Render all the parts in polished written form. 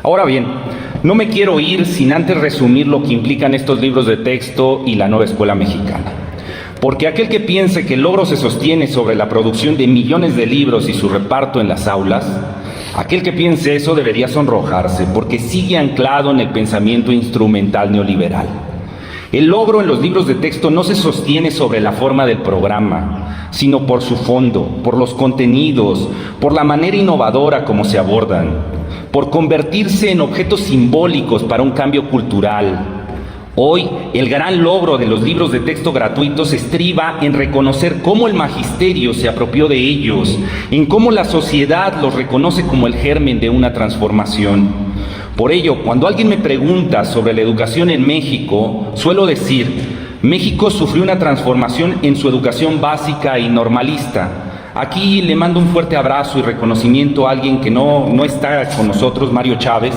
Ahora bien, no me quiero ir sin antes resumir lo que implican estos libros de texto y la nueva escuela mexicana. Porque aquel que piense que el logro se sostiene sobre la producción de millones de libros y su reparto en las aulas, aquel que piense eso debería sonrojarse, porque sigue anclado en el pensamiento instrumental neoliberal. El logro en los libros de texto no se sostiene sobre la forma del programa, sino por su fondo, por los contenidos, por la manera innovadora como se abordan, por convertirse en objetos simbólicos para un cambio cultural. Hoy, el gran logro de los libros de texto gratuitos estriba en reconocer cómo el magisterio se apropió de ellos, en cómo la sociedad los reconoce como el germen de una transformación. Por ello, cuando alguien me pregunta sobre la educación en México, suelo decir, México sufrió una transformación en su educación básica y normalista. Aquí le mando un fuerte abrazo y reconocimiento a alguien que no está con nosotros, Mario Chávez,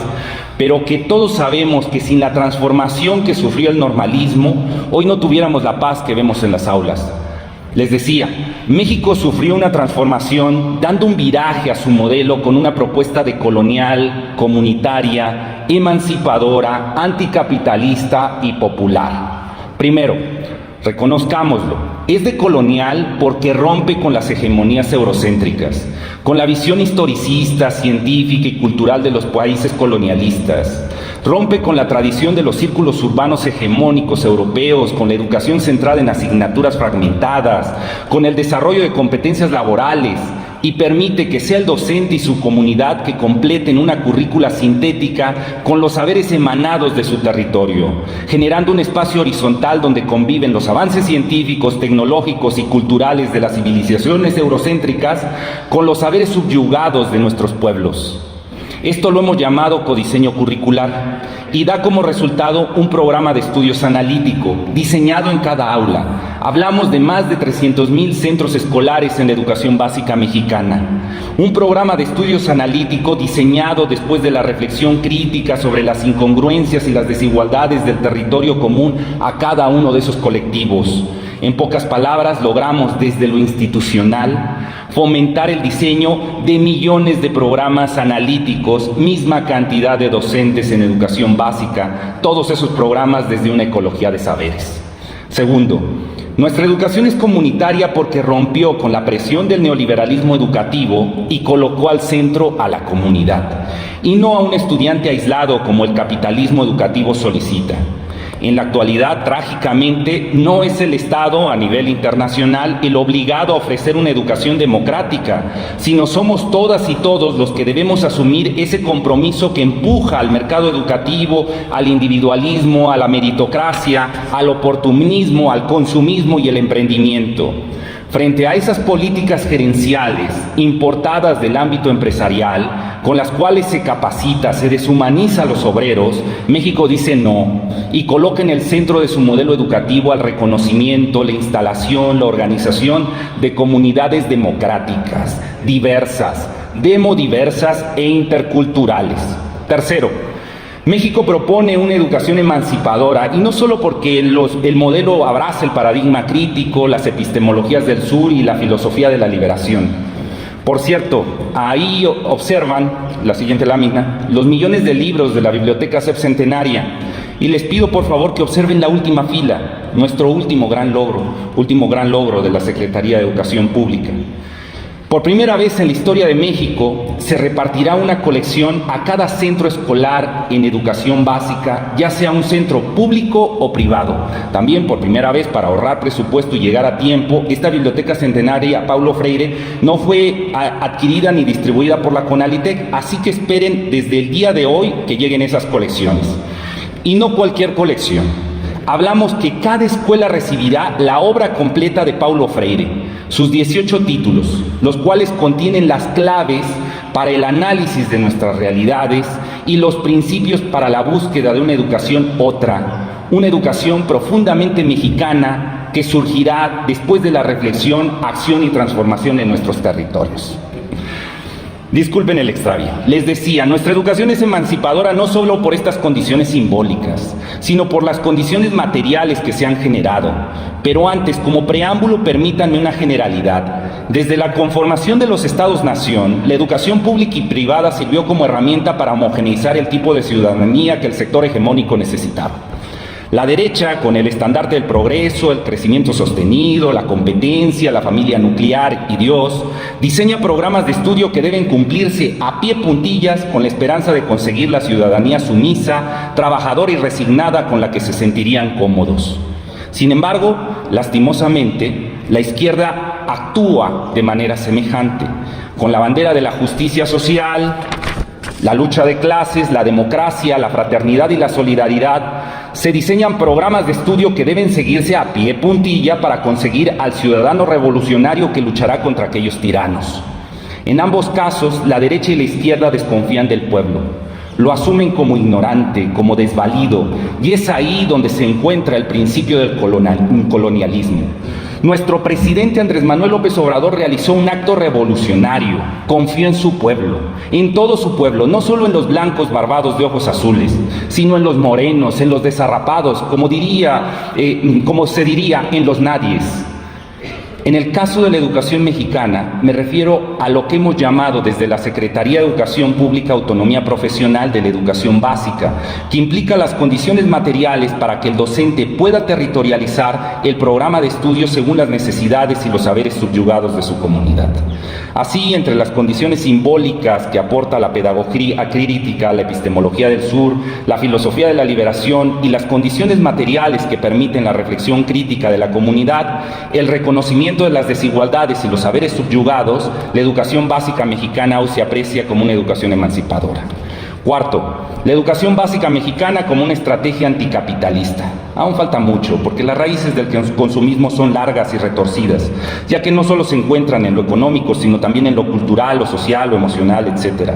pero que todos sabemos que sin la transformación que sufrió el normalismo, hoy no tuviéramos la paz que vemos en las aulas. Les decía, México sufrió una transformación dando un viraje a su modelo con una propuesta decolonial, comunitaria, emancipadora, anticapitalista y popular. Primero, reconozcámoslo, es decolonial porque rompe con las hegemonías eurocéntricas, con la visión historicista, científica y cultural de los países colonialistas. Rompe con la tradición de los círculos urbanos hegemónicos europeos, con la educación centrada en asignaturas fragmentadas, con el desarrollo de competencias laborales, y permite que sea el docente y su comunidad que completen una currícula sintética con los saberes emanados de su territorio, generando un espacio horizontal donde conviven los avances científicos, tecnológicos y culturales de las civilizaciones eurocéntricas con los saberes subyugados de nuestros pueblos. Esto lo hemos llamado codiseño curricular y da como resultado un programa de estudios analítico diseñado en cada aula. Hablamos de más de 300,000 centros escolares en la educación básica mexicana. Un programa de estudios analítico diseñado después de la reflexión crítica sobre las incongruencias y las desigualdades del territorio común a cada uno de esos colectivos. En pocas palabras, logramos desde lo institucional fomentar el diseño de millones de programas analíticos, misma cantidad de docentes en educación básica, todos esos programas desde una ecología de saberes. Segundo, nuestra educación es comunitaria porque rompió con la presión del neoliberalismo educativo y colocó al centro a la comunidad, y no a un estudiante aislado como el capitalismo educativo solicita. En la actualidad, trágicamente, no es el Estado a nivel internacional el obligado a ofrecer una educación democrática, sino somos todas y todos los que debemos asumir ese compromiso que empuja al mercado educativo, al individualismo, a la meritocracia, al oportunismo, al consumismo y el emprendimiento. Frente a esas políticas gerenciales importadas del ámbito empresarial, con las cuales se capacita, se deshumaniza a los obreros, México dice no y coloca en el centro de su modelo educativo al reconocimiento, la instalación, la organización de comunidades democráticas, diversas, demodiversas e interculturales. Tercero, México propone una educación emancipadora, y no solo porque el modelo abraza el paradigma crítico, las epistemologías del sur y la filosofía de la liberación. Por cierto, ahí observan, la siguiente lámina, los millones de libros de la Biblioteca CEP Centenaria, y les pido por favor que observen la última fila, nuestro último gran logro de la Secretaría de Educación Pública. Por primera vez en la historia de México se repartirá una colección a cada centro escolar en educación básica, ya sea un centro público o privado. También por primera vez, para ahorrar presupuesto y llegar a tiempo, esta Biblioteca Centenaria Paulo Freire no fue adquirida ni distribuida por la CONALITEC, así que esperen desde el día de hoy que lleguen esas colecciones. Y no cualquier colección. Hablamos que cada escuela recibirá la obra completa de Paulo Freire, sus 18 títulos, los cuales contienen las claves para el análisis de nuestras realidades y los principios para la búsqueda de una educación otra, una educación profundamente mexicana que surgirá después de la reflexión, acción y transformación en nuestros territorios. Disculpen el extravío. Les decía, nuestra educación es emancipadora no solo por estas condiciones simbólicas, sino por las condiciones materiales que se han generado. Pero antes, como preámbulo, permítanme una generalidad. Desde la conformación de los Estados-nación, la educación pública y privada sirvió como herramienta para homogeneizar el tipo de ciudadanía que el sector hegemónico necesitaba. La derecha, con el estandarte del progreso, el crecimiento sostenido, la competencia, la familia nuclear y Dios, diseña programas de estudio que deben cumplirse a pie puntillas con la esperanza de conseguir la ciudadanía sumisa, trabajadora y resignada con la que se sentirían cómodos. Sin embargo, lastimosamente, la izquierda actúa de manera semejante, con la bandera de la justicia social, la lucha de clases, la democracia, la fraternidad y la solidaridad. Se diseñan programas de estudio que deben seguirse a pie puntilla para conseguir al ciudadano revolucionario que luchará contra aquellos tiranos. En ambos casos, la derecha y la izquierda desconfían del pueblo. Lo asumen como ignorante, como desvalido, y es ahí donde se encuentra el principio del colonialismo. Nuestro presidente Andrés Manuel López Obrador realizó un acto revolucionario, confió en su pueblo, en todo su pueblo, no solo en los blancos barbados de ojos azules, sino en los morenos, en los desarrapados, como se diría, en los nadies. En el caso de la educación mexicana, me refiero a lo que hemos llamado desde la Secretaría de Educación Pública Autonomía Profesional de la Educación Básica, que implica las condiciones materiales para que el docente pueda territorializar el programa de estudios según las necesidades y los saberes subyugados de su comunidad. Así, entre las condiciones simbólicas que aporta la pedagogía crítica, la epistemología del sur, la filosofía de la liberación y las condiciones materiales que permiten la reflexión crítica de la comunidad, el reconocimiento de las desigualdades y los saberes subyugados, la educación básica mexicana hoy se aprecia como una educación emancipadora. Cuarto, la educación básica mexicana como una estrategia anticapitalista. Aún falta mucho, porque las raíces del consumismo son largas y retorcidas, ya que no solo se encuentran en lo económico, sino también en lo cultural, lo social, lo emocional, etc.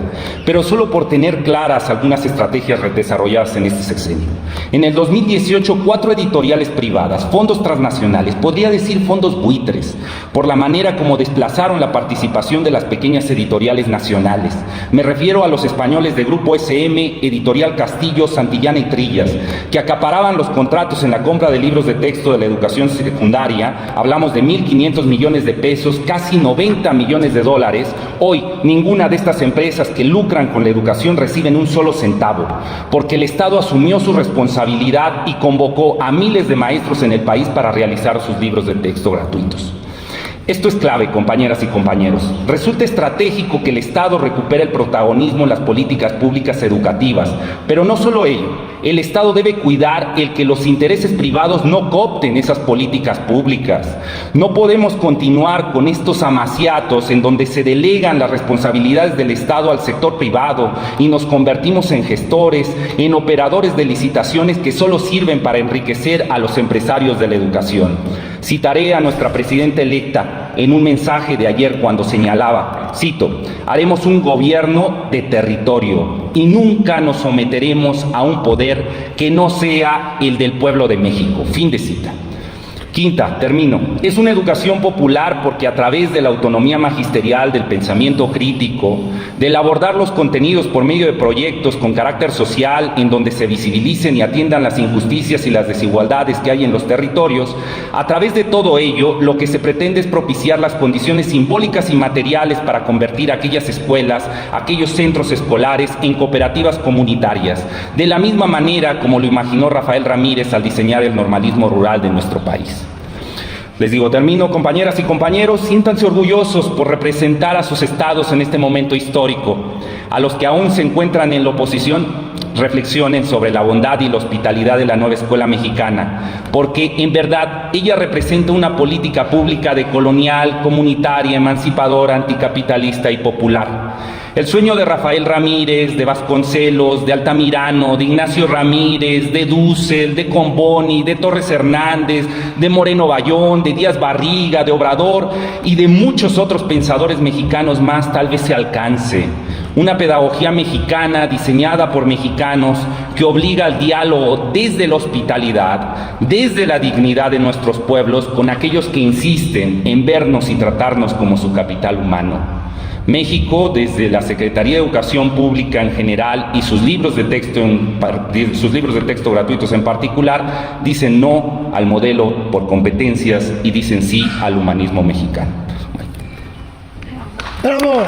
Pero solo por tener claras algunas estrategias desarrolladas en este sexenio. En el 2018, 4 editoriales privadas, fondos transnacionales, podría decir fondos buitres, por la manera como desplazaron la participación de las pequeñas editoriales nacionales. Me refiero a los españoles de Grupo SM, Editorial Castillo, Santillana y Trillas, que acaparaban los contratos en la compra de libros de texto de la educación secundaria. Hablamos de 1.500 millones de pesos, casi 90 millones de dólares. Hoy, ninguna de estas empresas que lucran con la educación reciben un solo centavo, porque el Estado asumió su responsabilidad y convocó a miles de maestros en el país para realizar sus libros de texto gratuitos. Esto es clave, compañeras y compañeros. Resulta estratégico que el Estado recupere el protagonismo en las políticas públicas educativas, pero no solo ello. El Estado debe cuidar el que los intereses privados no coopten esas políticas públicas. No podemos continuar con estos amaciatos en donde se delegan las responsabilidades del Estado al sector privado y nos convertimos en gestores, en operadores de licitaciones que solo sirven para enriquecer a los empresarios de la educación. Citaré a nuestra presidenta electa en un mensaje de ayer cuando señalaba, cito, haremos un gobierno de territorio y nunca nos someteremos a un poder que no sea el del pueblo de México. Fin de cita. Quinta, termino. Es una educación popular porque a través de la autonomía magisterial, del pensamiento crítico, del abordar los contenidos por medio de proyectos con carácter social en donde se visibilicen y atiendan las injusticias y las desigualdades que hay en los territorios, a través de todo ello, lo que se pretende es propiciar las condiciones simbólicas y materiales para convertir aquellas escuelas, aquellos centros escolares en cooperativas comunitarias, de la misma manera como lo imaginó Rafael Ramírez al diseñar el normalismo rural de nuestro país. Les digo, termino, compañeras y compañeros, siéntanse orgullosos por representar a sus estados en este momento histórico. A los que aún se encuentran en la oposición, reflexionen sobre la bondad y la hospitalidad de la nueva escuela mexicana, porque en verdad ella representa una política pública decolonial, comunitaria, emancipadora, anticapitalista y popular. El sueño de Rafael Ramírez, de Vasconcelos, de Altamirano, de Ignacio Ramírez, de Dussel, de Comboni, de Torres Hernández, de Moreno Bayón, de Díaz Barriga, de Obrador y de muchos otros pensadores mexicanos más tal vez se alcance. Una pedagogía mexicana diseñada por mexicanos que obliga al diálogo desde la hospitalidad, desde la dignidad de nuestros pueblos con aquellos que insisten en vernos y tratarnos como su capital humano. México, desde la Secretaría de Educación Pública en general y sus libros de texto, gratuitos en particular, dicen no al modelo por competencias y dicen sí al humanismo mexicano. ¡Bravo!